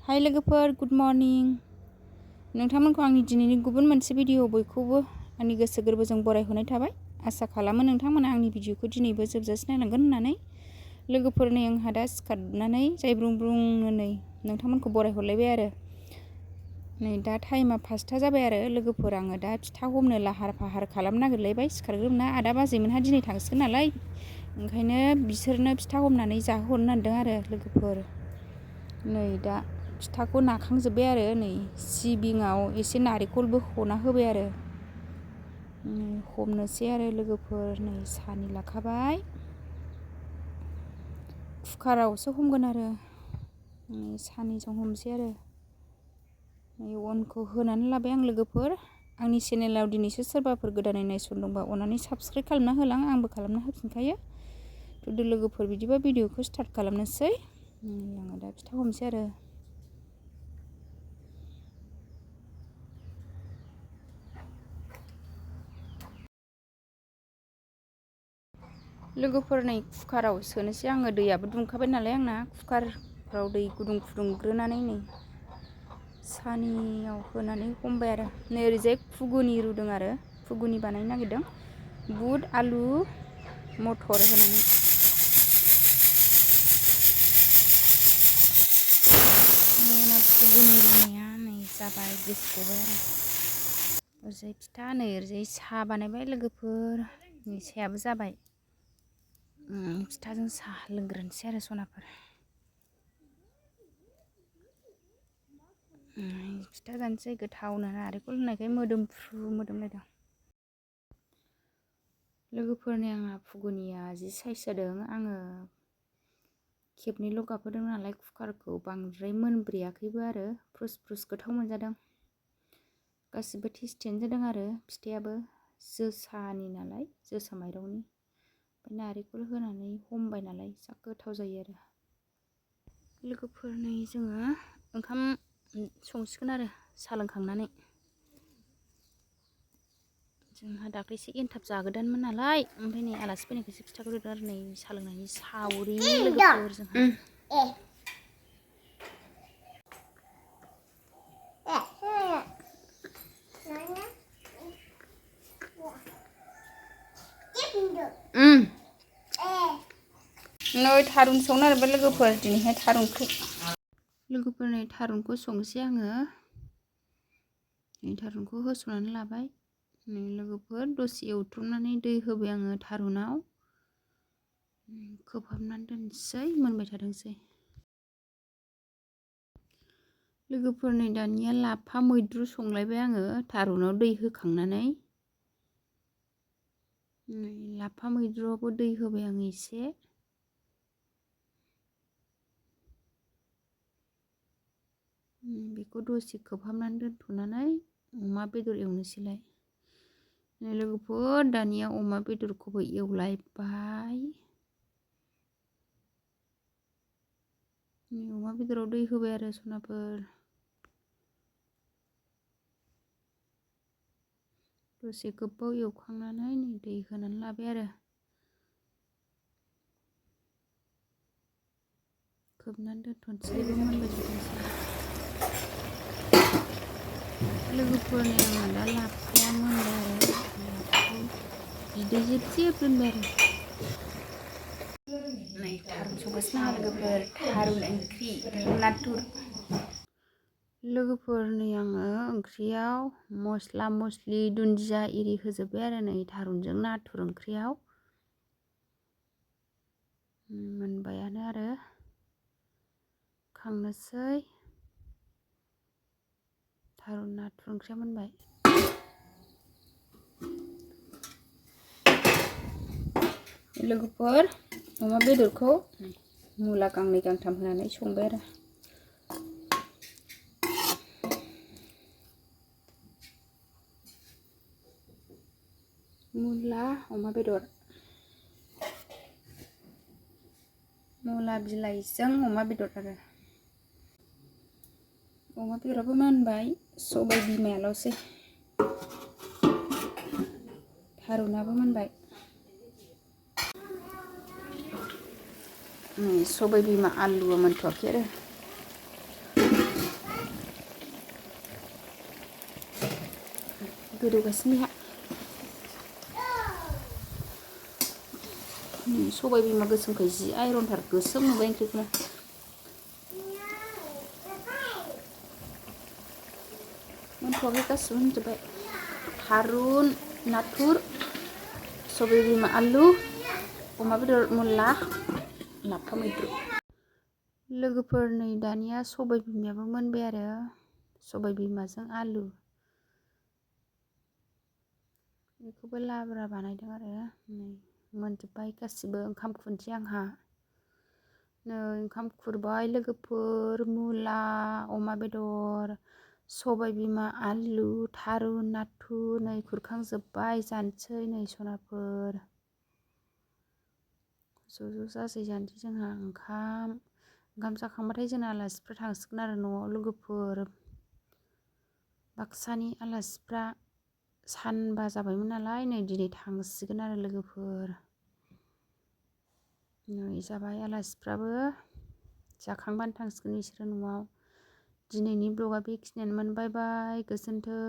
हाय लोगोफोर, good morning. नोंथांमोनखौ आंनि दिनैनि गुबुन मोनसे भिडिअ बयखौबो आंनि गोसो गोरबोजों बरायहरनाय थाबाय। आसा खालामो नोंथांमोना आंनि भिडिअखौ दिनैबो जोबजासे नायलांगोन होननानै। लोगोफोर, नै आंहा दा सिखारनानै जायब्रुं ब्रुंनो नै नोंथांमोनखौ बरायहरलायबाय आरो। नै दा टाइमा 5था जाबाय आरो लोगोफोर, आङो दा फिथा हमनो लाहार फाहार खालामनो नागिरलायबाय। सिखारग्रोमोना आदा बाजैमोनहा दिनै थांसिगोन नालाय, ओंखायनो बिसोरनो फिथा हमनानै जाहोहरनो नागिरदों आरो लोगोफोर। नै दा फिथाखौ नाखांजोब्बाय आरो, नै सिबिङाव एसे नारेंखलबो हना होबाय आरो। हमनोसै आरो लोगोफोर, नै सानि लाखाबाय। कुकारावसो हमगोन आरो, सानिजों हमसै आरो। नै अनखौ होनानै लाबाय आं लोगोफोर। आंनि चेनेलाव दिनैसो सोरबाफोर गोदानै नायसनदोंबा अननानै साबस्क्राइब खालामना होलां, आंबो खालामना होफिनखायो। थुदो लोगोफोर, बिदिबा भिडिअखौ स्टार्ट खालामनोसै। आङो दा फिथा हमसै आरो। लोगोफोर, नै कुकाराव सोनोसै आङो। दैयाबो दुंखाबाय नालाय आंना। कुकारफ्राव दै गुदुं फुदुंग्रोनानै नै सानियाव होनानै हमबाय आरो। नै ओरैजाय खुगुनि रुदों आरो, खुगुनि बानायनो नागिरदों। बुट, आलु, मटर होनानै। खुगुनि रुनाया नै जाबाय, गेस गबाय आरो। ओरैजाय फिथा, नै ओरैजाय साहा बानायबाय लोगोफोर। नै साहायाबो जाबाय। फिथाजों साहा लोंग्रोनोसै आरो सनाफोर। फिथा जानोसै गोथावनो, नारेंखल होनायखाय मोदोमफ्रु मोदोमलायदों। लोगोफोरनि आंहा फुगुनिया जि साइज जादों। आङो खेबनैल' गाबहोदों नालाय कुकारखौ, बांद्राय मोनब्रेयाखैबो आरो। फ्रुस फ्रुस गोथाव मोनजादों। गासिबो टेस्टियानो जादों आरो। फिथायाबो जोसानि नालाय, जोसा माइरंनि। ओमफ्राय नारेंखल होनानै हमबाय नालाय जा गोथाव जायो आरो। लोगोफोर, नै जोङो ओंखाम संसिगोन आरो साहा लोंखांनानै। जोंहा दाख्लैसो एनथाब जागोदानमोन नालाय, ओमफ्राय नै आलासि फैनायखायसो फिथाखौ देदों आरो। नै साहा लोंनायनि सावरि लोगोफोर जोंहा। नै थारुन संनो नागिरबाय लोगोफोर, दिनैहाय थारुन ओंख्रि। लोगोफोर, नै थारुनखौ संसै आङो। नै थारुनखौ होसननानै लाबाय। नै लोगोफोर, दसे एवथ्रमनानै दै होबाय आङो थारुनाव। खोबहाबनानै दोनसै, मोनबाय थाथोंसै। लोगोफोर, नै दानिया लाफा मैद्रु संलायबाय आङो थारुनाव दै होखांनानै। नै लाफा मैद्रुआवबो दै होबाय आं एसे। बेखौ दसे खोबहाबनानै दोनथ'नानै अमा बेदर एवनोसैलाय। नै लोगोफोर, दानिया अमा बेदरखौबो एवलायबाय। अमा बेदराव दै होबाय आरो सनाफोर। दसे गोबाव एवखांनानै नै दै होनानै लाबाय आरो। खोबनानै दोनथ'नोसै, मोनबाय थाथोंसै। लोगोफोरनि आंना दा लाफाया मोनबाय आरो। लाफाखौ बिदै जेब जेब दोनबाय आरो। नै थारुन संगासिनो आंहा लोगोफोर, थारुन ओंख्रि नाथुर। लोगोफोर, नै आङो ओंख्रियाव मस्ला मस्लि दुन्दिया एरि होजोब्बाय आरो। नै थारुनजों नाथुर ओंख्रियाव मोनबायानो आरो। खांनोसै। थारुन नाथुर ओंख्रिया मोनबाय। लोगोफोर, अमा बेदरखौ मुला गांनै गांथाम होनानै संबाय आरो। मुला अमा बेदर, मुला बिलाइजों अमा बेदर आरो। अमा बेदराबो मोनबाय, सबाय बिमायाल'सै। थारुनाबो मोनबाय। सबाय बिमा आलुआ मोनथ'वाखै आरो। गोदौगासिनो बेहा सबाय बिमा गोसोमखाय जि आइरनथार गोसोम नुबाय ओंख्रिखौनो मोनथ'वाखै गासिबो होनजोब्बाय थारुन नाथुर सबाय बिमा आलु अमा बेदर मुला लाफा मैद्रु लोगोफोर नै दानिया सबाय बिमायाबो मोनबाय आरो सबाय बिमाजों आलु बेखौबो लाब्रा बानायदों आरो नै मोनजोब्बाय गासिबो ओंखाम खुरनोसै आंहा नै ओंखाम खुरबाय लोगोफोर मुला अमा बेदर सबाय बिमा आलु थारुन नाथुर नै खुरखांजोब्बाय जानोसै नै सनाफोर ज' जासै जानोसै जोंहा ओंखाम जाखांबाथाय जोंना आलासिफोर थांसिगोन आरो न'आव लोगोफोर बाक्सानि आलासिफ्रा सानबा जाबायमोन नालाय नै दिनै थांसिगोन आरो लोगोफोर नै जाबाय आलासिफ्राबो जाखांबानो थांसिगोन बिसोरो न'आव दिनैनि ब्लगा बेखिनियानोमोन बाय बाय गोजोन्थों।